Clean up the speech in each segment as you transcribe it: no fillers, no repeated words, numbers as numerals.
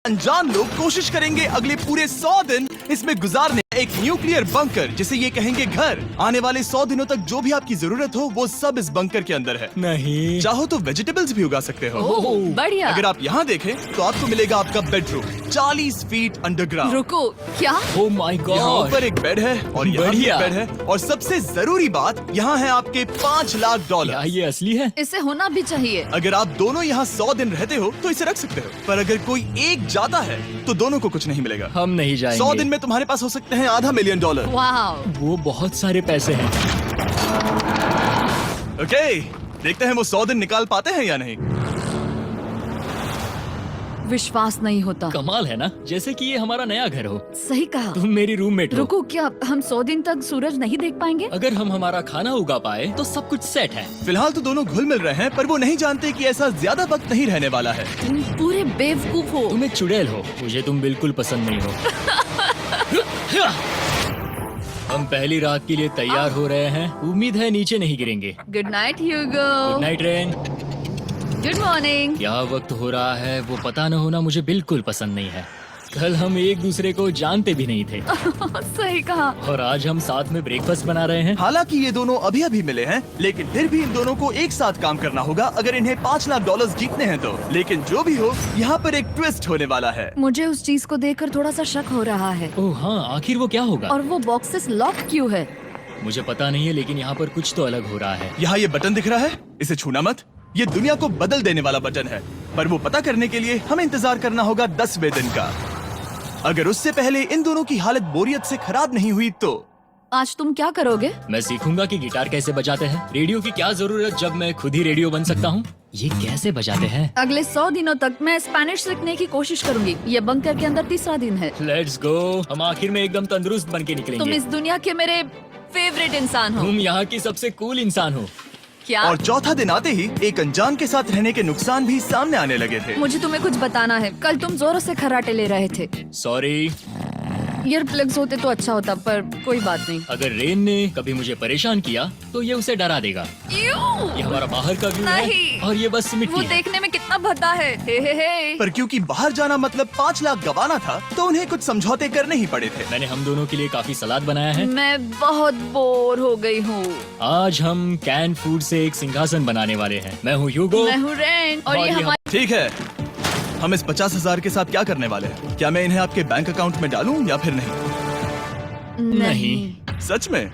अनजान लोग कोशिश करेंगे अगले पूरे 100 दिन इसमें गुजारने एक न्यूक्लियर बंकर जिसे ये कहेंगे घर। आने वाले 100 दिनों तक जो भी आपकी जरूरत हो वो सब इस बंकर के अंदर है। नहीं, चाहो तो वेजिटेबल्स भी उगा सकते हो। बढ़िया। अगर आप यहाँ देखें तो आपको मिलेगा आपका बेडरूम 40 फीट अंडरग्राउंड। रुको, क्या? ओह माय यहाँ गॉड। ऊपर एक बेड है और यहाँ भी एक बढ़िया। बेड है और सबसे जरूरी बात यहाँ है आपके $5 लाख। क्या ये असली है? इसे होना भी चाहिए। अगर आप दोनों यहाँ 100 दिन रहते हो तो इसे रख सकते हो, पर अगर कोई एक जाता है तो दोनों को कुछ नहीं मिलेगा। हम नहीं जाएंगे। 100 दिन में तुम्हारे पास हो सकते हैं $500 मिलियन। वाह, वो बहुत सारे पैसे हैं। ओके, देखते हैं वो 100 दिन निकाल पाते हैं या नहीं। विश्वास नहीं होता। कमाल है ना, जैसे कि ये हमारा नया घर हो। सही कहा। तुम मेरी रूममेट हो। रुको, क्या हम 100 दिन तक सूरज नहीं देख पाएंगे? अगर हम हमारा खाना उगा पाए तो सब कुछ सेट है। फिलहाल तो दोनों घुल मिल रहे हैं, पर वो नहीं जानते कि ऐसा ज्यादा वक्त नहीं रहने वाला है। तुम पूरे बेवकूफ हो। तुम एक चुड़ैल हो, मुझे तुम बिल्कुल पसंद नहीं हो। हम पहली रात के लिए तैयार हो रहे हैं। उम्मीद है नीचे नहीं गिरेंगे। Good night Hugo. Good night Ren. Good morning. क्या वक्त हो रहा है वो पता न होना मुझे बिल्कुल पसंद नहीं है। कल हम एक दूसरे को जानते भी नहीं थे सही कहा। और आज हम साथ में ब्रेकफास्ट बना रहे हैं। हालांकि ये दोनों अभी अभी मिले हैं, लेकिन फिर भी इन दोनों को एक साथ काम करना होगा अगर इन्हें $5 लाख जीतने हैं तो। लेकिन जो भी हो, यहाँ पर एक ट्विस्ट होने वाला है। मुझे उस चीज को देखकर थोड़ा सा शक हो रहा है। ओह हाँ, आखिर वो क्या होगा? और वो बॉक्सेस लॉक क्यों है? मुझे पता नहीं है, लेकिन यहाँ पर कुछ तो अलग हो रहा है। यहाँ ये बटन दिख रहा है, इसे छूना मत। ये दुनिया को बदल देने वाला बटन है, पर वो पता करने के लिए हमें इंतजार करना होगा 10वें दिन का। अगर उससे पहले इन दोनों की हालत बोरियत से खराब नहीं हुई तो आज तुम क्या करोगे? मैं सीखूंगा कि गिटार कैसे बजाते हैं। रेडियो की क्या जरूरत जब मैं खुद ही रेडियो बन सकता हूँ। ये कैसे बजाते हैं? अगले 100 दिनों तक मैं स्पेनिश सीखने की कोशिश करूंगी। ये बंकर के अंदर तीसरा दिन है। Let's go. हम आखिर में एकदम तंदुरुस्त बन के तुम निकलेंगे। इस दुनिया के मेरे फेवरेट इंसान हो। तुम यहाँ की सबसे कूल इंसान हो। क्या? और चौथा दिन आते ही एक अनजान के साथ रहने के नुकसान भी सामने आने लगे थे। मुझे तुम्हें कुछ बताना है। कल तुम जोरों से खर्राटे ले रहे थे। सॉरी। ईयर प्लग्स होते तो अच्छा होता, पर कोई बात नहीं। अगर रेन ने कभी मुझे परेशान किया तो ये उसे डरा देगा। ये हमारा बाहर का व्यू है नहीं। और ये बस वो मिट्टी है। देखने में कितना भद्दा है। हे। पर क्योंकि बाहर जाना मतलब 5 लाख गंवाना था, तो उन्हें कुछ समझौते करने ही पड़े थे। मैंने हम दोनों के लिए काफी सलाद बनाया है। मैं बहुत बोर हो गई हूँ। आज हम कैन फूड से एक सिंहासन बनाने वाले हैं। मैं हूँ ह्यूगो। मैं हूँ रेन और और ये ये हमारी। ठीक है, हम इस 50,000 के साथ क्या करने वाले हैं? क्या मैं इन्हें आपके बैंक अकाउंट में डालूं या फिर नहीं? नहीं। सच में?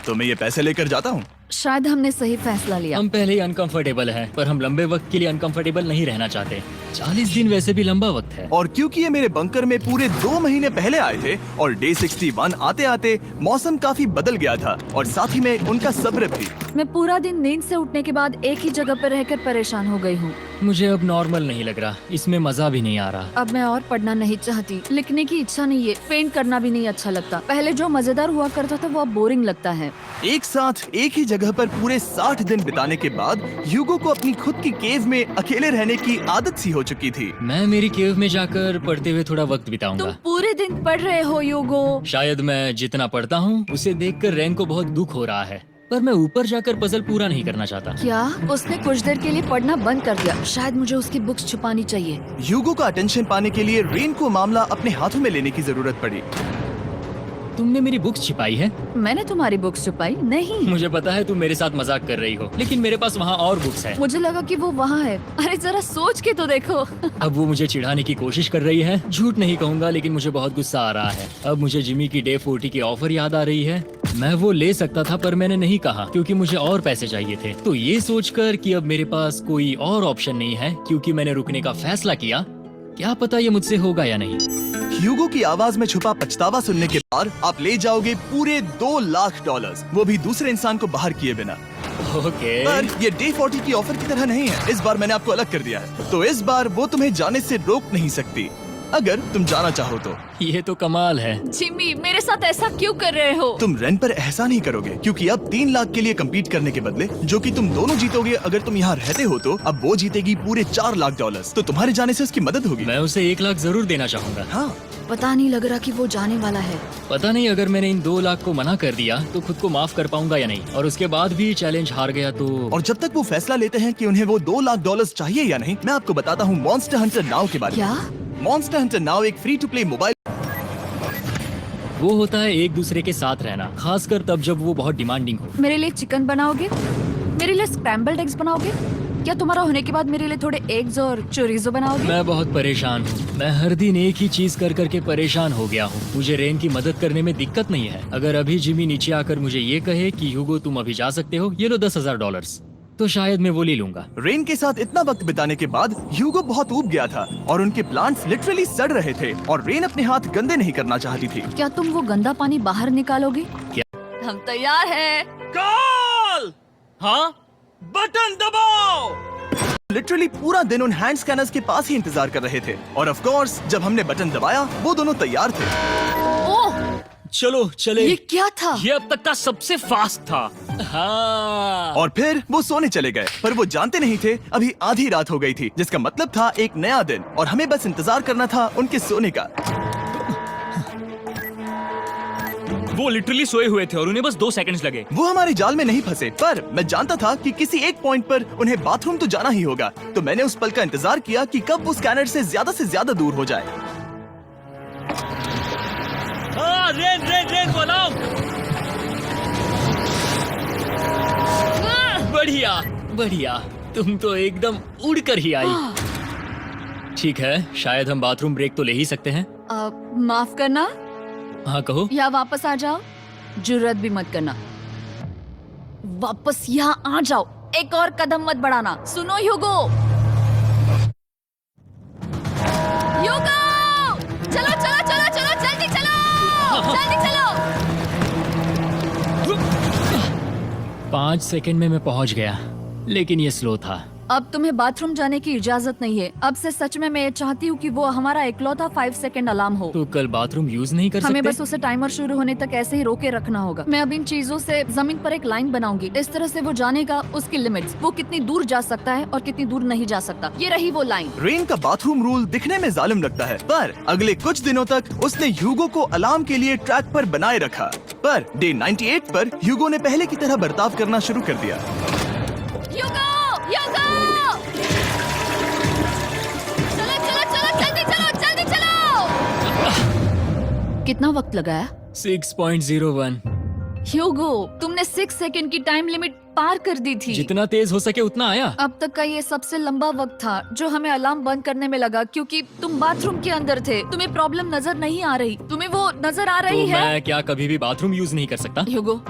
तो मैं ये पैसे लेकर जाता हूँ। शायद हमने सही फैसला लिया। हम पहले ही अनकंफर्टेबल हैं, पर हम लंबे वक्त के लिए अनकंफर्टेबल नहीं रहना चाहते। 40 दिन वैसे भी लंबा वक्त है। और क्योंकि ये मेरे बंकर में पूरे 2 महीने पहले आए थे और डे 61 आते आते मौसम काफी बदल गया था और साथ ही में उनका सब्र भी। मैं पूरा दिन नींद से उठने के बाद एक ही जगह पर रहकर परेशान हो गई हूँ। मुझे अब नॉर्मल नहीं लग रहा, इसमें मजा भी नहीं आ रहा। अब मैं और पढ़ना नहीं चाहती, लिखने की इच्छा नहीं है, पेंट करना भी नहीं अच्छा लगता। पहले जो मजेदार हुआ करता था वो अब बोरिंग लगता है। एक साथ एक ही जगह पर पूरे 60 दिन बिताने के बाद ह्यूगो को अपनी खुद की केव में अकेले रहने की आदत सी हो चुकी थी। मैं मेरी केव में जाकर पढ़ते हुए थोड़ा वक्त बिताऊंगा। तुम पूरे दिन पढ़ रहे हो ह्यूगो। शायद मैं जितना पढ़ता हूँ उसे देखकर रैन को बहुत दुख हो रहा है, पर मैं ऊपर जाकर पजल पूरा नहीं करना चाहता। क्या? उसने कुछ देर के लिए पढ़ना बंद कर दिया। शायद मुझे उसकी बुक्स छुपानी चाहिए। ह्यूगो का अटेंशन पाने के लिए रेन को मामला अपने हाथों में लेने की जरूरत पड़ी। तुमने मेरी बुक्स छिपाई है? मैंने तुम्हारी बुक्स छुपाई नहीं। मुझे पता है तुम मेरे साथ मजाक कर रही हो, लेकिन मेरे पास वहाँ और बुक्स है। मुझे लगा कि वो वहाँ है। अरे जरा सोच के तो देखो। अब वो मुझे चिढ़ाने की कोशिश कर रही है। झूठ नहीं कहूँगा, लेकिन मुझे बहुत गुस्सा आ रहा है। अब मुझे जिमी की डे 40 की ऑफर याद आ रही है। मैं वो ले सकता था, पर मैंने नहीं कहा क्योंकि मुझे और पैसे चाहिए थे। तो ये सोचकर कि अब मेरे पास कोई और ऑप्शन नहीं है क्योंकि मैंने रुकने का फैसला किया, क्या पता ये मुझसे होगा या नहीं। ह्यूगो की आवाज में छुपा पछतावा सुनने के बाद आप ले जाओगे पूरे $2 लाख, वो भी दूसरे इंसान को बाहर किए बिना। ओके। पर ये डे 40 की ऑफर की तरह नहीं है। इस बार मैंने आपको अलग कर दिया है, तो इस बार वो तुम्हें जाने से रोक नहीं सकती अगर तुम जाना चाहो तो। ये तो कमाल है। जिमी, मेरे साथ ऐसा क्यों कर रहे हो? तुम रेन पर एहसान नहीं करोगे क्योंकि अब 3 लाख के लिए कम्पीट करने के बदले जो कि तुम दोनों जीतोगे अगर तुम यहाँ रहते हो, तो अब वो जीतेगी पूरे $4 लाख। तो तुम्हारे जाने से उसकी मदद होगी। मैं उसे 1 लाख जरूर देना चाहूँगा। हाँ, पता नहीं लग रहा कि वो जाने वाला है। पता नहीं अगर मैंने इन 2 लाख को मना कर दिया तो खुद को माफ कर पाऊंगा या नहीं, और उसके बाद भी चैलेंज हार गया तो। और जब तक वो फैसला लेते हैं कि उन्हें वो $2 लाख चाहिए या नहीं, मैं आपको बताता हूँ मॉन्स्टर हंटर नाउ के बारे में। क्या? मॉन्स्टर हंटर नाउ एक फ्री टू प्ले मोबाइल वो होता है एक दूसरे के साथ रहना, खासकर तब जब वो बहुत डिमांडिंग हो। मेरे लिए चिकन बनाओगे? मेरे लिए स्क्रैम्बल्ड एग्स बनाओगे? क्या तुम्हारा होने के बाद मेरे लिए थोड़े एग्स और चोरिजो बनाओगे? मैं बहुत परेशान हूँ। मैं हर दिन एक ही चीज कर करके परेशान हो गया हूँ। मुझे रेन की मदद करने में दिक्कत नहीं है। अगर अभी जिमी नीचे आकर मुझे ये कहे कि ह्यूगो तुम अभी जा सकते हो, ये लो $10,000, तो शायद मैं वो ले लूंगा। रेन के साथ इतना वक्त बिताने के बाद ह्यूगो बहुत ऊब गया था और उनके प्लांट्स लिटरली सड़ रहे थे और रेन अपने हाथ गंदे नहीं करना चाहती थी। क्या तुम वो गंदा पानी बाहर निकालोगे? क्या? हम तैयार हैं। कॉल! हाँ, बटन दबाओ! लिटरली पूरा दिन उन हैंड स्कैनर्स के पास ही इंतजार कर रहे थे और ऑफ कोर्स जब हमने बटन दबाया वो दोनों तैयार थे। ओह, चलो चले। ये क्या था? ये अब तक का सबसे फास्ट था। हाँ। और फिर वो सोने चले गए, पर वो जानते नहीं थे अभी आधी रात हो गई थी, जिसका मतलब था एक नया दिन और हमें बस इंतजार करना था उनके सोने का। वो लिटरली सोए हुए थे और उन्हें बस 2 सेकंड्स लगे। वो हमारे जाल में नहीं फंसे, पर मैं जानता था कि किसी एक पॉइंट पर उन्हें बाथरूम तो जाना ही होगा, तो मैंने उस पल का इंतजार किया कि कब वो स्कैनर से ज्यादा दूर हो जाए। हाँ, रेन बोलाओ। बढ़िया बढ़िया, तुम तो एकदम उड़कर ही आई। ठीक है, शायद हम बाथरूम ब्रेक तो ले ही सकते हैं। माफ करना, हाँ कहो। या वापस आ जाओ। जुर्रत भी मत करना, वापस यहाँ आ जाओ। एक और कदम मत बढ़ाना। सुनो ह्यूगो, ह्यूगो, चलो चलो चलो चलो, जल्दी चलो, जल्दी चलो। 5 सेकंड में मैं पहुंच गया, लेकिन ये स्लो था। अब तुम्हें बाथरूम जाने की इजाजत नहीं है। अब से सच में मैं ये चाहती हूँ कि वो हमारा इकलौता 5 सेकंड अलार्म हो। तो कल बाथरूम यूज नहीं कर हमें सकते? बस उसे टाइमर शुरू होने तक ऐसे ही रोके रखना होगा। मैं अब इन चीजों से जमीन पर एक लाइन बनाऊंगी। इस तरह से वो जानेगा उसकी लिमिट्स, वो कितनी दूर जा सकता है और कितनी दूर नहीं जा सकता। ये रही वो लाइन। रेन का बाथरूम रूल दिखने में जालिम लगता है, पर अगले कुछ दिनों तक उसने ह्यूगो को अलार्म के लिए ट्रैक पर बनाए रखा। पर डे 98 पर ह्यूगो ने पहले की तरह बर्ताव करना शुरू कर दिया। ह्यूगो, ह्यूगो! चलो चलो चलो, जल्दी चलो, जल्दी चलो। कितना वक्त लगाया? 6.01। ह्यूगो, तुमने 6 सेकंड की टाइम लिमिट पार कर दी थी। जितना तेज हो सके उतना आया। अब तक का ये सबसे लंबा वक्त था जो हमें अलार्म बंद करने में लगा, क्योंकि तुम बाथरूम के अंदर थे। तुम्हें प्रॉब्लम नजर नहीं आ रही। तुम्हें वो नजर आ रही तो है? मैं क्या कभी भी बाथरूम यूज नहीं कर सकता? ह्यूगो,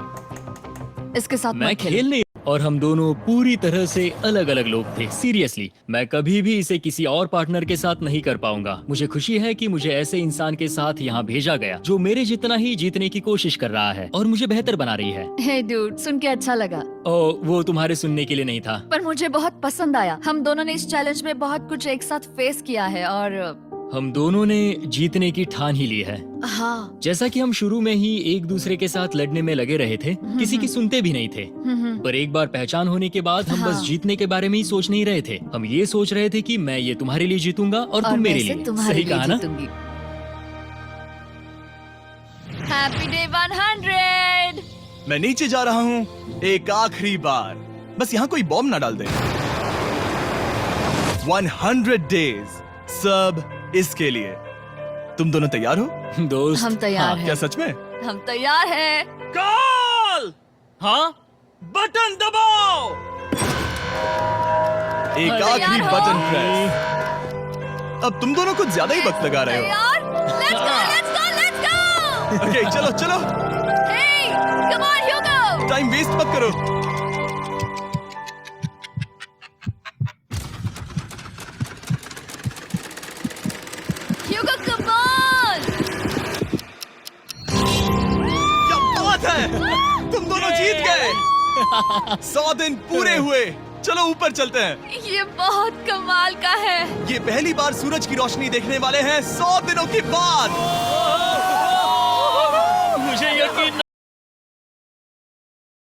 इसके साथ मैं मत खेल। खेल नहीं। और हम दोनों पूरी तरह से अलग अलग लोग थे। सीरियसली, मैं कभी भी इसे किसी और पार्टनर के साथ नहीं कर पाऊंगा। मुझे खुशी है कि मुझे ऐसे इंसान के साथ यहाँ भेजा गया जो मेरे जितना ही जीतने की कोशिश कर रहा है और मुझे बेहतर बना रही है। हे डूड, सुन के अच्छा लगा। ओ, वो तुम्हारे सुनने के लिए नहीं था। पर मुझे बहुत पसंद आया। हम दोनों ने इस चैलेंज में बहुत कुछ एक साथ फेस किया है और हम दोनों ने जीतने की ठान ही ली है। हाँ। जैसा कि हम शुरू में ही एक दूसरे के साथ लड़ने में लगे रहे थे, किसी की सुनते भी नहीं थे। पर एक बार पहचान होने के बाद हम बस जीतने के बारे में ही सोच नहीं रहे थे। हम ये सोच रहे थे कि मैं ये तुम्हारे लिए जीतूंगा और तुम मेरे लिए। सही कहा ना? Happy day 100। मैं नीचे जा रहा हूँ एक आखिरी बार, बस यहाँ कोई बॉम्ब ना डाल दे। 100 डेज, सब इसके लिए। तुम दोनों तैयार हो? दोस्त, हम तैयार हाँ, हैं। क्या सच में? हम तैयार हैं। कॉल! हाँ, बटन दबाओ! एक अरे आखिरी यार हो। Button press. अब तुम दोनों कुछ ज्यादा ही वक्त लगा रहे हो। तैयार? Let's go, let's go, let's go! Okay, चलो चलो, Hey, come on, Hugo! Time waste मत करो। Hugo, come on! क्या बात है, तुम दोनों जीत गए। 100 दिन पूरे हुए। चलो ऊपर चलते हैं। ये बहुत कमाल का है। ये पहली बार सूरज की रोशनी देखने वाले हैं 100 दिनों के बाद। मुझे यकीन